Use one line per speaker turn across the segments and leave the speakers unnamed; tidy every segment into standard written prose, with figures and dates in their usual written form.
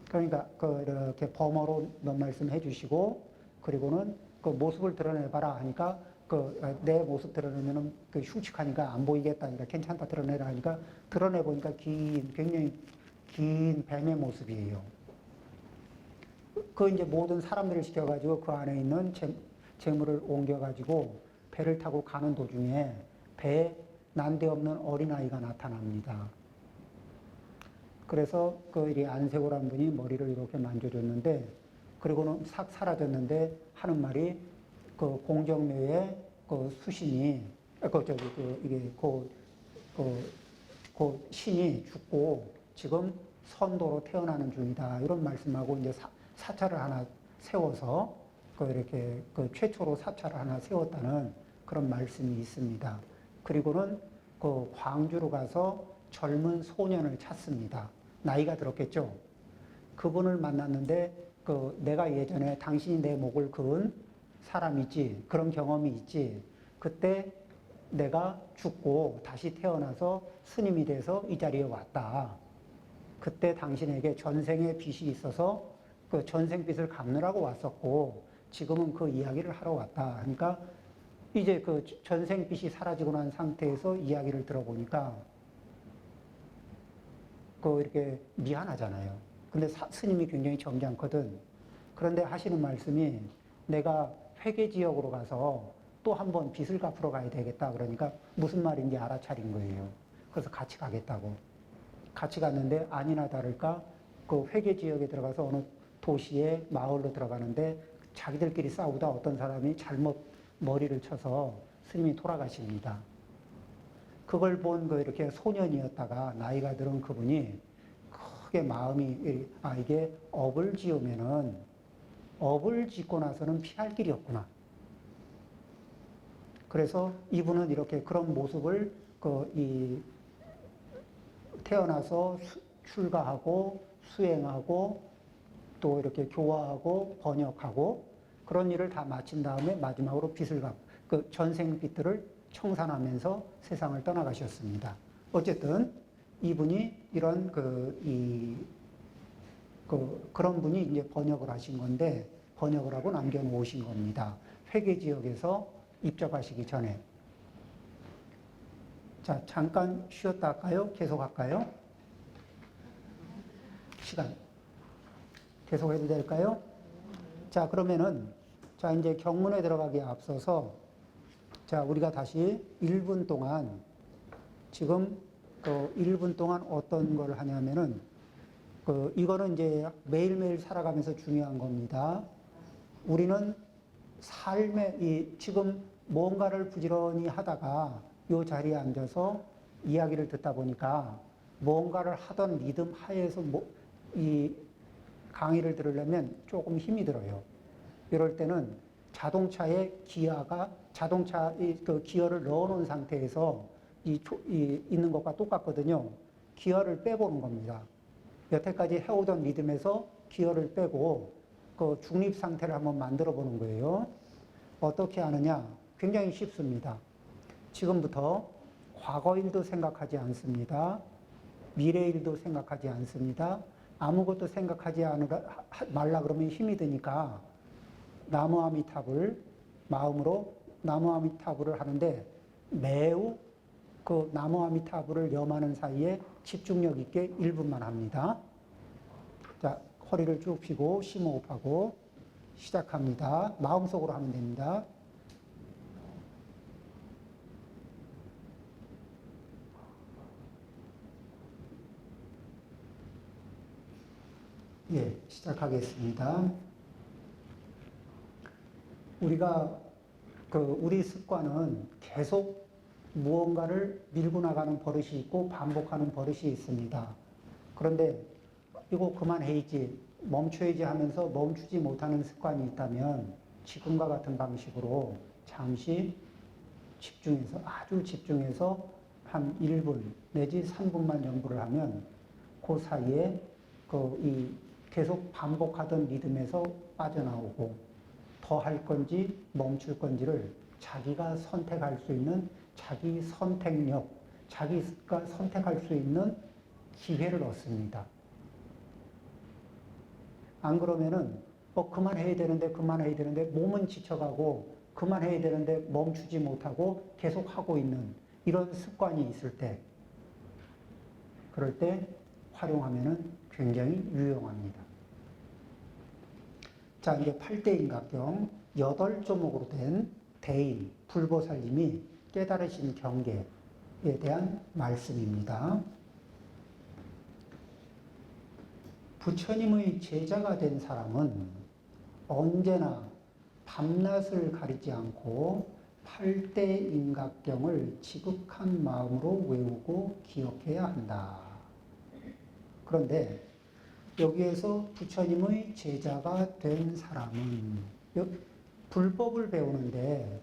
그러니까 이렇게 범어로 몇 말씀 해주시고 그리고는 그 모습을 드러내봐라 하니까 내 모습 드러내면은 흉측하니까 안 보이겠다니까 괜찮다 드러내라 하니까 드러내 보니까 굉장히 긴 뱀의 모습이에요. 이제 모든 사람들을 시켜가지고 그 안에 있는 재물을 옮겨가지고 배를 타고 가는 도중에 배에 난데없는 어린아이가 나타납니다. 그래서 이 안세고란 분이 머리를 이렇게 만져줬는데, 그리고는 싹 사라졌는데 하는 말이 공정묘에 수신이, 신이 죽고 지금 선도로 태어나는 중이다. 이런 말씀하고 이제 사찰을 하나 세워서 이렇게 최초로 사찰을 하나 세웠다는 그런 말씀이 있습니다. 그리고는 광주로 가서 젊은 소년을 찾습니다. 나이가 들었겠죠. 그분을 만났는데 내가 예전에 당신이 내 목을 그은 사람이지, 그런 경험이 있지. 그때 내가 죽고 다시 태어나서 스님이 돼서 이 자리에 왔다. 그때 당신에게 전생의 빚이 있어서 그 전생 빚을 갚느라고 왔었고 지금은 그 이야기를 하러 왔다. 그러니까 이제 그 전생 빚이 사라지고 난 상태에서 이야기를 들어보니까 이렇게 미안하잖아요. 근데 스님이 굉장히 점잖거든. 그런데 하시는 말씀이 내가 회계 지역으로 가서 또 한 번 빚을 갚으러 가야 되겠다. 그러니까 무슨 말인지 알아차린 거예요. 그래서 같이 가겠다고. 같이 갔는데 아니나 다를까 그 회계 지역에 들어가서 어느 도시의 마을로 들어가는데 자기들끼리 싸우다 어떤 사람이 잘못 머리를 쳐서 스님이 돌아가십니다. 그걸 본 이렇게 소년이었다가 나이가 들은 그분이 크게 마음이, 이게 업을 지으면은 업을 짓고 나서는 피할 길이 없구나. 그래서 이분은 이렇게 그런 모습을 태어나서 출가하고 수행하고 또 이렇게 교화하고 번역하고 그런 일을 다 마친 다음에 마지막으로 빚을 갚고 전생 빚들을 청산하면서 세상을 떠나가셨습니다. 어쨌든 이분이 이런 그런 분이 이제 번역을 하신 건데 번역을 하고 남겨놓으신 겁니다. 회계 지역에서 입적하시기 전에. 자, 잠깐 쉬었다 할까요? 계속 할까요? 시간. 계속 해도 될까요? 자, 그러면은, 자, 이제 경문에 들어가기에 앞서서, 자, 우리가 다시 1분 동안, 지금 1분 동안 어떤 걸 하냐면은, 이거는 이제 매일매일 살아가면서 중요한 겁니다. 우리는 지금 뭔가를 부지런히 하다가 이 자리에 앉아서 이야기를 듣다 보니까 뭔가를 하던 리듬 하에서 이 강의를 들으려면 조금 힘이 들어요. 이럴 때는 자동차의 자동차 기어를 넣어놓은 상태에서 있는 것과 똑같거든요. 기어를 빼보는 겁니다. 여태까지 해오던 리듬에서 기어를 빼고 중립 상태를 한번 만들어 보는 거예요. 어떻게 하느냐? 굉장히 쉽습니다. 지금부터 과거 일도 생각하지 않습니다. 미래 일도 생각하지 않습니다. 아무것도 생각하지 말라 그러면 힘이 드니까 나무아미타불 마음으로 나무아미타불을 하는데 매우 나무아미타불을 염하는 사이에 집중력 있게 1분만 합니다. 자, 허리를 쭉 펴고 심호흡하고 시작합니다. 마음속으로 하면 됩니다. 예, 시작하겠습니다. 우리 습관은 계속 무언가를 밀고 나가는 버릇이 있고 반복하는 버릇이 있습니다. 그런데 이거 그만해야지, 멈춰야지 하면서 멈추지 못하는 습관이 있다면 지금과 같은 방식으로 잠시 아주 집중해서 한 1분 내지 3분만 연구를 하면 그 사이에 계속 반복하던 리듬에서 빠져나오고 더 할 건지 멈출 건지를 자기가 선택할 수 있는 자기 선택력, 자기가 선택할 수 있는 기회를 얻습니다. 안 그러면은 그만해야 되는데 몸은 지쳐가고 그만해야 되는데 멈추지 못하고 계속 하고 있는 이런 습관이 있을 때, 그럴 때 활용하면은 굉장히 유용합니다. 자, 이제 8대 인각경 8조목으로 된 대인, 불보살님이 깨달으신 경계에 대한 말씀입니다. 부처님의 제자가 된 사람은 언제나 밤낮을 가리지 않고 8대 인각경을 지극한 마음으로 외우고 기억해야 한다. 그런데 여기에서 부처님의 제자가 된 사람은 불법을 배우는데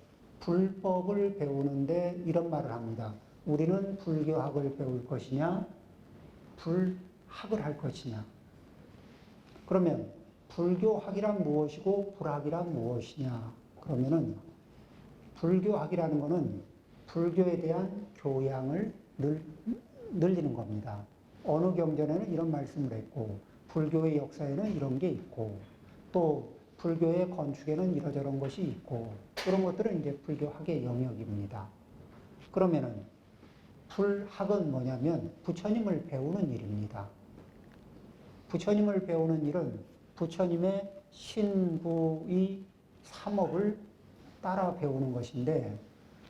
이런 말을 합니다. 우리는 불교학을 배울 것이냐, 불학을 할 것이냐. 그러면 불교학이란 무엇이고 불학이란 무엇이냐? 그러면은 불교학이라는 것은 불교에 대한 교양을 늘리는 겁니다. 어느 경전에는 이런 말씀을 했고, 불교의 역사에는 이런 게 있고, 또 불교의 건축에는 이러저런 것이 있고, 이런 것들은 이제 불교학의 영역입니다. 그러면은 불학은 뭐냐면 부처님을 배우는 일입니다. 부처님을 배우는 일은 부처님의 신구의 삼업을 따라 배우는 것인데,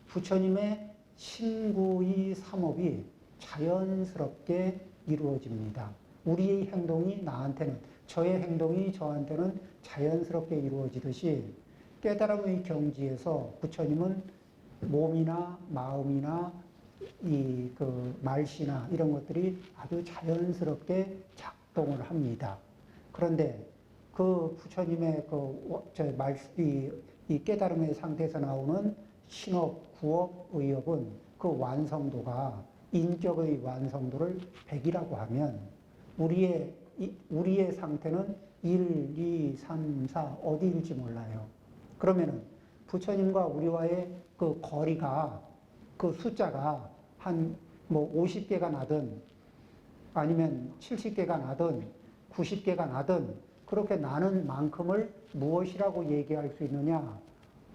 부처님의 신구의 삼업이 자연스럽게 이루어집니다. 우리의 행동이 나한테는, 저의 행동이 저한테는 자연스럽게 이루어지듯이 깨달음의 경지에서 부처님은 몸이나 마음이나 말씨나 이런 것들이 아주 자연스럽게 작동을 합니다. 그런데 그 부처님의 이 깨달음의 상태에서 나오는 신업, 구업, 의업은 그 완성도가 인격의 완성도를 100이라고 하면 우리의 상태는 1, 2, 3, 4 어디일지 몰라요. 그러면은 부처님과 우리와의 그 거리가, 그 숫자가 한 50개가 나든 아니면 70개가 나든 90개가 나든 그렇게 나는 만큼을 무엇이라고 얘기할 수 있느냐?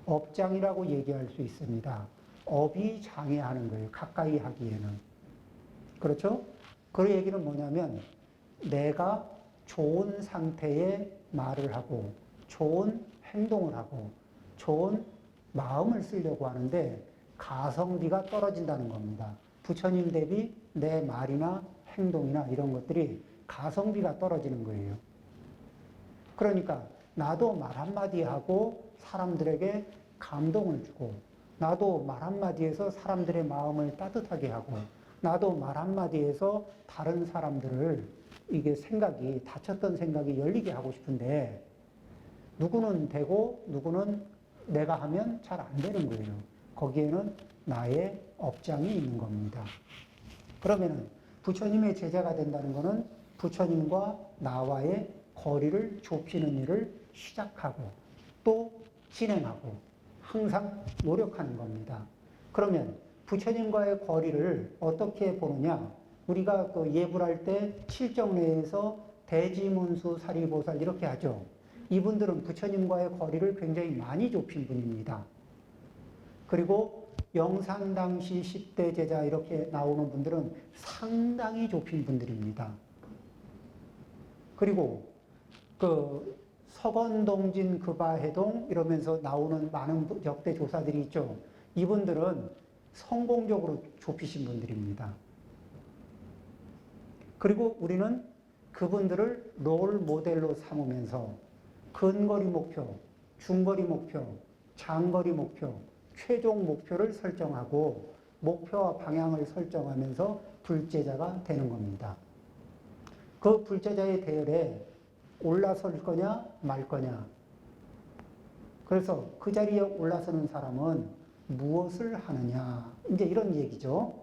업장이라고 얘기할 수 있습니다. 업이 장애하는 거예요. 가까이 하기에는. 그렇죠? 그 얘기는 뭐냐면 내가 좋은 상태의 말을 하고 좋은 행동을 하고 좋은 마음을 쓰려고 하는데 가성비가 떨어진다는 겁니다. 부처님 대비 내 말이나 행동이나 이런 것들이 가성비가 떨어지는 거예요. 그러니까 나도 말 한마디 하고 사람들에게 감동을 주고, 나도 말 한마디에서 사람들의 마음을 따뜻하게 하고, 나도 말 한마디에서 다른 사람들을 다쳤던 생각이 열리게 하고 싶은데, 누구는 되고 누구는 내가 하면 잘 안 되는 거예요. 거기에는 나의 업장이 있는 겁니다. 그러면은 부처님의 제자가 된다는 것은 부처님과 나와의 거리를 좁히는 일을 시작하고 또 진행하고 항상 노력하는 겁니다. 그러면 부처님과의 거리를 어떻게 보느냐? 우리가 그 예불할 때 칠정례에서 대지문수 사리보살 이렇게 하죠. 이분들은 부처님과의 거리를 굉장히 많이 좁힌 분입니다. 그리고 영산당시 10대 제자 이렇게 나오는 분들은 상당히 좁힌 분들입니다. 그리고 그 서건동진 급아해동 이러면서 나오는 많은 역대 조사들이 있죠. 이분들은 성공적으로 좁히신 분들입니다. 그리고 우리는 그분들을 롤 모델로 삼으면서 근거리 목표, 중거리 목표, 장거리 목표, 최종 목표를 설정하고 목표와 방향을 설정하면서 불제자가 되는 겁니다. 그 불제자의 대열에 올라설 거냐 말 거냐. 그래서 그 자리에 올라서는 사람은 무엇을 하느냐. 이제 이런 얘기죠.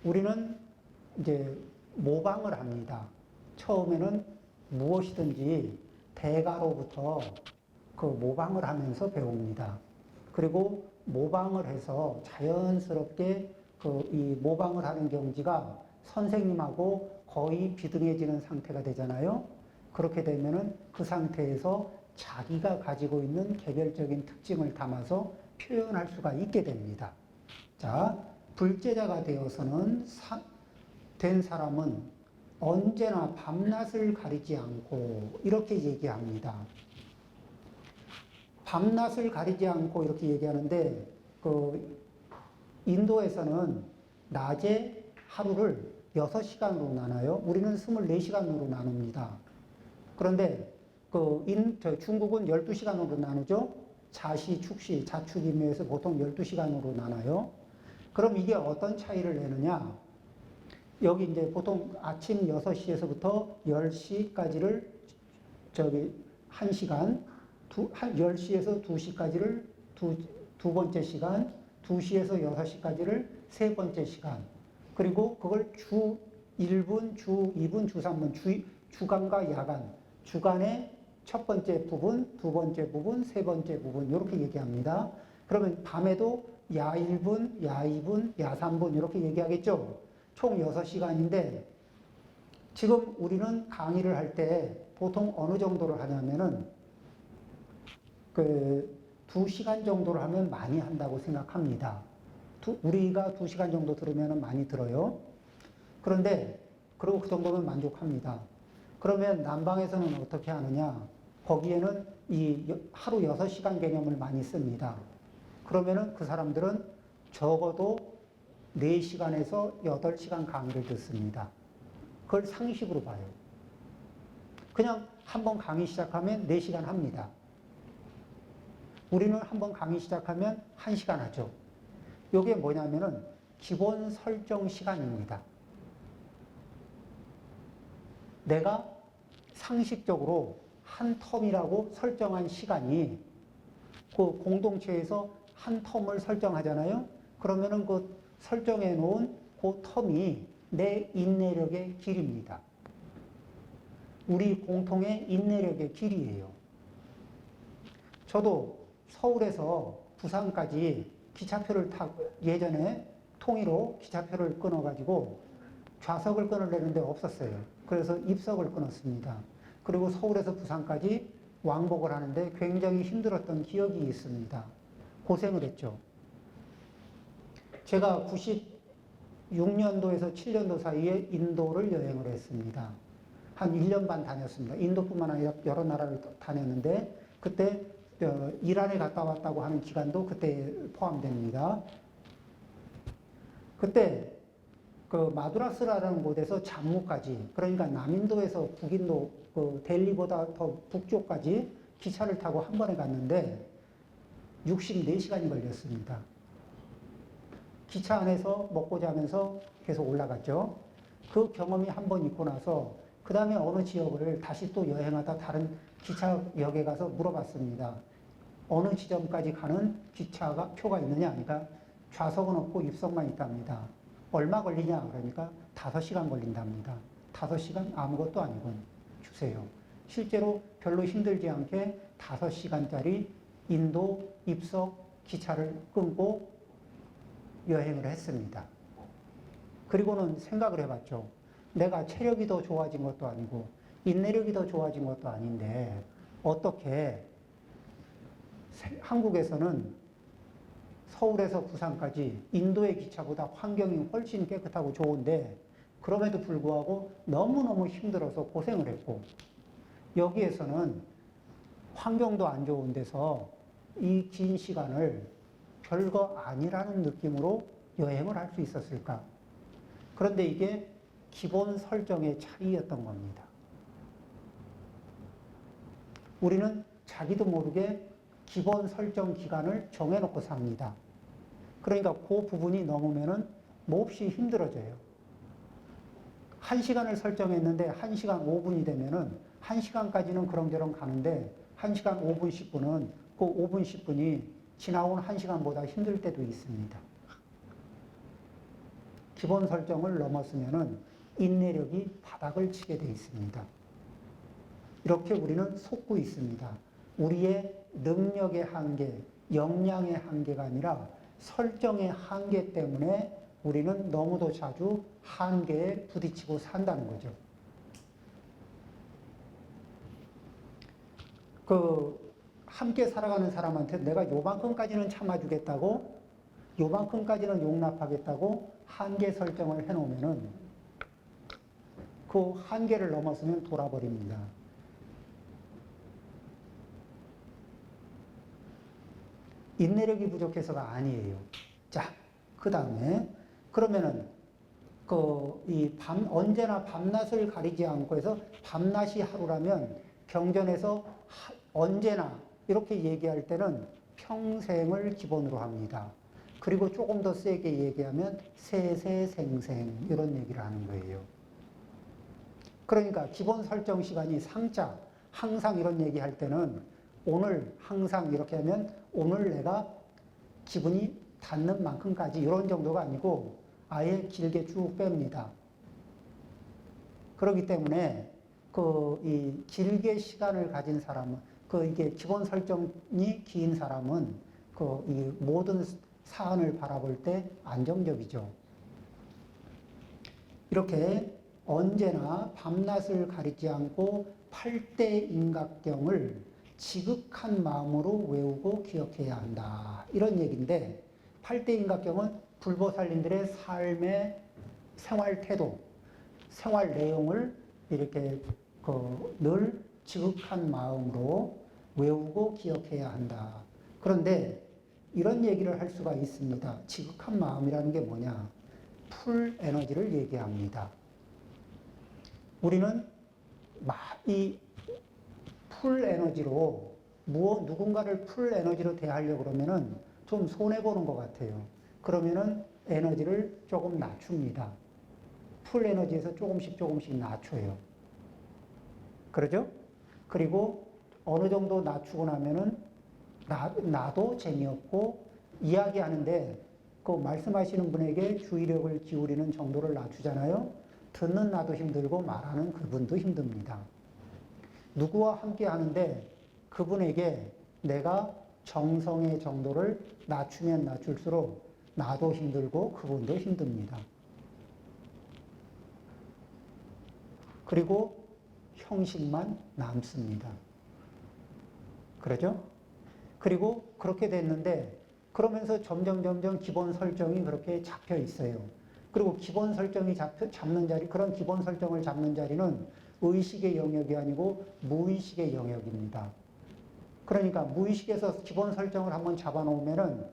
우리는 이제 모방을 합니다. 처음에는 무엇이든지 대가로부터 그 모방을 하면서 배웁니다. 그리고 모방을 해서 자연스럽게 이 모방을 하는 경지가 선생님하고 거의 비등해지는 상태가 되잖아요. 그렇게 되면은 그 상태에서 자기가 가지고 있는 개별적인 특징을 담아서 표현할 수가 있게 됩니다. 자, 불제자가 되어서는 된 사람은 언제나 밤낮을 가리지 않고 이렇게 얘기합니다. 밤낮을 가리지 않고 이렇게 얘기하는데 인도에서는 낮에 하루를 6시간으로 나눠요. 우리는 24시간으로 나눕니다. 그런데 중국은 12시간으로 나누죠. 자시, 축시, 자축임에서 보통 12시간으로 나눠요. 그럼 이게 어떤 차이를 내느냐? 여기 이제 보통 아침 6시에서부터 10시까지를 1시간, 10시에서 2시까지를 두 번째 시간, 2시에서 6시까지를 세 번째 시간, 그리고 그걸 주 1분, 주 2분, 주 3분, 주간과 야간, 주간의 첫 번째 부분, 두 번째 부분, 세 번째 부분 이렇게 얘기합니다. 그러면 밤에도 야 1분, 야 2분, 야 3분 이렇게 얘기하겠죠. 총 6시간인데 지금 우리는 강의를 할 때 보통 어느 정도를 하냐면은 2시간 정도를 하면 많이 한다고 생각합니다. 우리가 2시간 정도 들으면 많이 들어요. 그런데 그리고 그 정도면 만족합니다. 그러면 남방에서는 어떻게 하느냐? 거기에는 이 하루 6시간 개념을 많이 씁니다. 그러면은 그 사람들은 적어도 4시간에서 8시간 강의를 듣습니다. 그걸 상식으로 봐요. 그냥 한번 강의 시작하면 4시간 합니다. 우리는 한번 강의 시작하면 1시간 하죠. 이게 뭐냐면은 기본 설정 시간입니다. 내가 상식적으로 한 텀이라고 설정한 시간이 그 공동체에서 한 텀을 설정하잖아요. 그러면은 그 설정해 놓은 그 텀이 내 인내력의 길입니다. 우리 공통의 인내력의 길이에요. 저도 서울에서 부산까지 기차표를 타고 예전에 통일호 기차표를 끊어가지고 좌석을 끊으려는데 없었어요. 그래서 입석을 끊었습니다. 그리고 서울에서 부산까지 왕복을 하는데 굉장히 힘들었던 기억이 있습니다. 고생을 했죠. 제가 96년도에서 7년도 사이에 인도를 여행을 했습니다. 한 1년 반 다녔습니다. 인도뿐만 아니라 여러 나라를 다녔는데 그때 이란에 갔다 왔다고 하는 기간도 그때 포함됩니다. 그때 그 마두라스라는 곳에서 잠무까지, 그러니까 남인도에서 북인도 델리보다 더 북쪽까지 기차를 타고 한 번에 갔는데 64시간이 걸렸습니다. 기차 안에서 먹고 자면서 계속 올라갔죠. 그 경험이 한 번 있고 나서 그 다음에 어느 지역을 다시 또 여행하다 다른 기차역에 가서 물어봤습니다. 어느 지점까지 가는 기차가 표가 있느냐 하니까 좌석은 없고 입석만 있답니다. 얼마 걸리냐 그러니까 5시간 걸린답니다. 5시간 아무것도 아니군. 주세요. 실제로 별로 힘들지 않게 5시간짜리 인도 입석 기차를 끊고 여행을 했습니다. 그리고는 생각을 해봤죠. 내가 체력이 더 좋아진 것도 아니고 인내력이 더 좋아진 것도 아닌데 어떻게 한국에서는 서울에서 부산까지 인도의 기차보다 환경이 훨씬 깨끗하고 좋은데 그럼에도 불구하고 너무너무 힘들어서 고생을 했고 여기에서는 환경도 안 좋은 데서 이 긴 시간을 별거 아니라는 느낌으로 여행을 할 수 있었을까? 그런데 이게 기본 설정의 차이였던 겁니다. 우리는 자기도 모르게 기본 설정 기간을 정해놓고 삽니다. 그러니까 그 부분이 넘으면은 몹시 힘들어져요. 1시간을 설정했는데 1시간 5분이 되면은 1시간까지는 그런저런 가는데 1시간 5분, 10분은 그 5분, 10분이 지나온 1시간보다 힘들 때도 있습니다. 기본 설정을 넘었으면은 인내력이 바닥을 치게 돼 있습니다. 이렇게 우리는 속고 있습니다. 우리의 능력의 한계, 역량의 한계가 아니라 설정의 한계 때문에 우리는 너무도 자주 한계에 부딪히고 산다는 거죠. 함께 살아가는 사람한테 내가 요만큼까지는 참아주겠다고, 요만큼까지는 용납하겠다고 한계 설정을 해놓으면은 그 한계를 넘었으면 돌아버립니다. 인내력이 부족해서가 아니에요. 자, 그 다음에 그러면은 언제나 밤낮을 가리지 않고 해서 밤낮이 하루라면 경전에서 언제나 이렇게 얘기할 때는 평생을 기본으로 합니다. 그리고 조금 더 세게 얘기하면 세세생생 이런 얘기를 하는 거예요. 그러니까 기본 설정 시간이 상자, 항상 이런 얘기할 때는 오늘 항상 이렇게 하면 오늘 내가 기분이 닿는 만큼까지 이런 정도가 아니고 아예 길게 쭉 뺍니다. 그렇기 때문에 이 길게 시간을 가진 사람은 이게 기본 설정이 긴 사람은 이 모든 사안을 바라볼 때 안정적이죠. 이렇게 언제나 밤낮을 가리지 않고 8대 인각경을 지극한 마음으로 외우고 기억해야 한다. 이런 얘기인데 8대 인각경은 불보살님들의 삶의 생활 태도, 생활 내용을 이렇게 늘 지극한 마음으로 외우고 기억해야 한다. 그런데 이런 얘기를 할 수가 있습니다. 지극한 마음이라는 게 뭐냐? 풀 에너지를 얘기합니다. 우리는 이 풀 에너지로 누군가를 풀 에너지로 대하려고 그러면은 좀 손해보는 것 같아요. 그러면은 에너지를 조금 낮춥니다. 풀 에너지에서 조금씩 낮춰요. 그러죠? 그리고 어느 정도 낮추고 나면은 나도 재미없고 이야기하는데 말씀하시는 분에게 주의력을 기울이는 정도를 낮추잖아요. 듣는 나도 힘들고 말하는 그분도 힘듭니다. 누구와 함께 하는데 그분에게 내가 정성의 정도를 낮추면 낮출수록 나도 힘들고 그분도 힘듭니다. 그리고 형식만 남습니다. 그러죠? 그리고 그렇게 됐는데 그러면서 점점 기본 설정이 그렇게 잡혀 있어요. 그리고 기본 설정이 잡는 자리, 그런 기본 설정을 잡는 자리는 의식의 영역이 아니고 무의식의 영역입니다. 그러니까 무의식에서 기본 설정을 한번 잡아놓으면은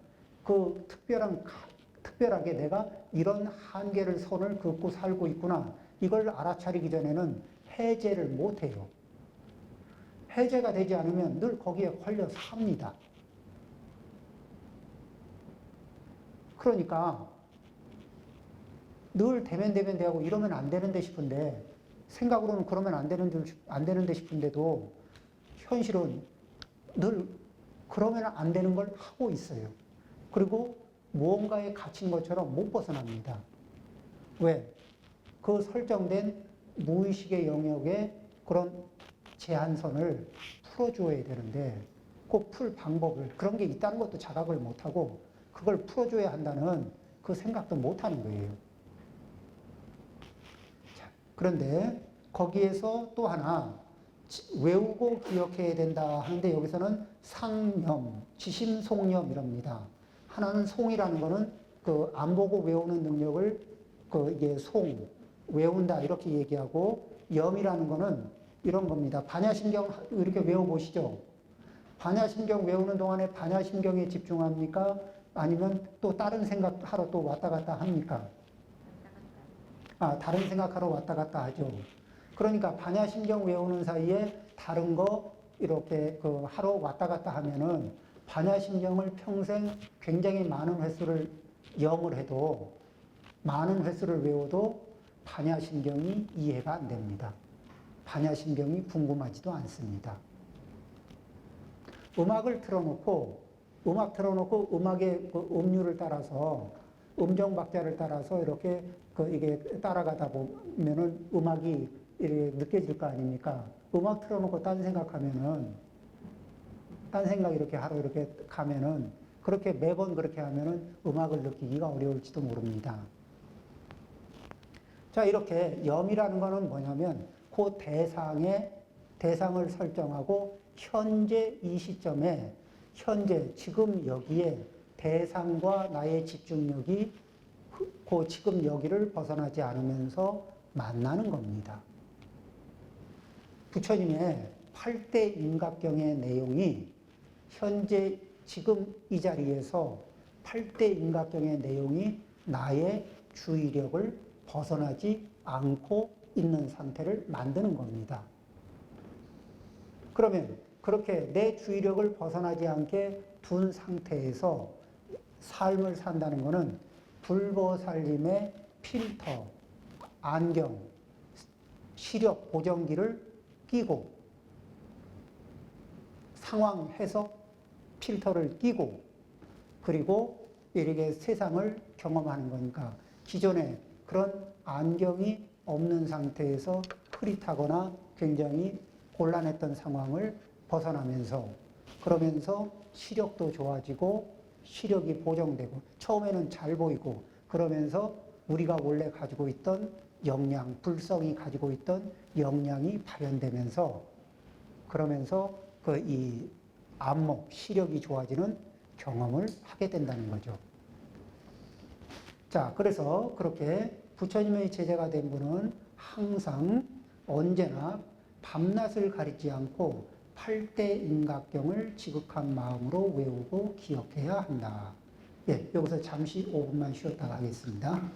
특별하게 내가 이런 한계를 선을 긋고 살고 있구나. 이걸 알아차리기 전에는 해제를 못해요. 해제가 되지 않으면 늘 거기에 걸려 삽니다. 그러니까 늘 대면대하고 이러면 안 되는데 싶은데 생각으로는 그러면 안 되는데 싶은데도 현실은 늘 그러면 안 되는 걸 하고 있어요. 그리고 무언가에 갇힌 것처럼 못 벗어납니다. 왜? 그 설정된 무의식의 영역에 그런 제한선을 풀어줘야 되는데 꼭 풀 방법을, 그런 게 있다는 것도 자각을 못하고 그걸 풀어줘야 한다는 그 생각도 못하는 거예요. 그런데 거기에서 또 하나 외우고 기억해야 된다 하는데 여기서는 상념, 지심송념 이럽니다. 하나는 송이라는 거는 안 보고 외우는 능력을 이게 외운다 이렇게 얘기하고 염이라는 거는 이런 겁니다. 반야심경 이렇게 외워보시죠. 반야심경 외우는 동안에 반야심경에 집중합니까? 아니면 또 다른 생각하러 또 왔다 갔다 합니까? 다른 생각하러 왔다 갔다 하죠. 그러니까 반야심경 외우는 사이에 다른 거 이렇게 하러 왔다 갔다 하면은 반야심경을 평생 굉장히 많은 횟수를 영을 해도 많은 횟수를 외워도 반야심경이 이해가 안 됩니다. 반야심경이 궁금하지도 않습니다. 음악을 틀어놓고 음악의 음률을 따라서 음정 박자를 따라서 이렇게 이게 따라가다 보면은 음악이 이렇게 느껴질 거 아닙니까? 음악 틀어놓고 딴 생각 이렇게 하러 이렇게 가면은 그렇게 매번 그렇게 하면은 음악을 느끼기가 어려울지도 모릅니다. 자, 이렇게 염이라는 거는 뭐냐면 그 대상을 설정하고 현재 이 시점에 현재 지금 여기에 대상과 나의 집중력이 그 지금 여기를 벗어나지 않으면서 만나는 겁니다. 부처님의 8대 인각경의 내용이 현재 지금 이 자리에서 8대 인각경의 내용이 나의 주의력을 벗어나지 않고 있는 상태를 만드는 겁니다. 그러면 그렇게 내 주의력을 벗어나지 않게 둔 상태에서 삶을 산다는 것은 불보살님의 필터, 안경, 시력 보정기를 끼고 상황 해석 필터를 끼고 그리고 이렇게 세상을 경험하는 거니까 기존에 그런 안경이 없는 상태에서 흐릿하거나 굉장히 곤란했던 상황을 벗어나면서 그러면서 시력도 좋아지고 시력이 보정되고 처음에는 잘 보이고 그러면서 우리가 원래 가지고 있던 역량, 불성이 가지고 있던 역량이 발현되면서 그러면서 그 이 안목, 시력이 좋아지는 경험을 하게 된다는 거죠. 자, 그래서 그렇게 부처님의 제자가 된 분은 항상 언제나 밤낮을 가리지 않고 8대 인각경을 지극한 마음으로 외우고 기억해야 한다. 예, 여기서 잠시 5분만 쉬었다가 하겠습니다.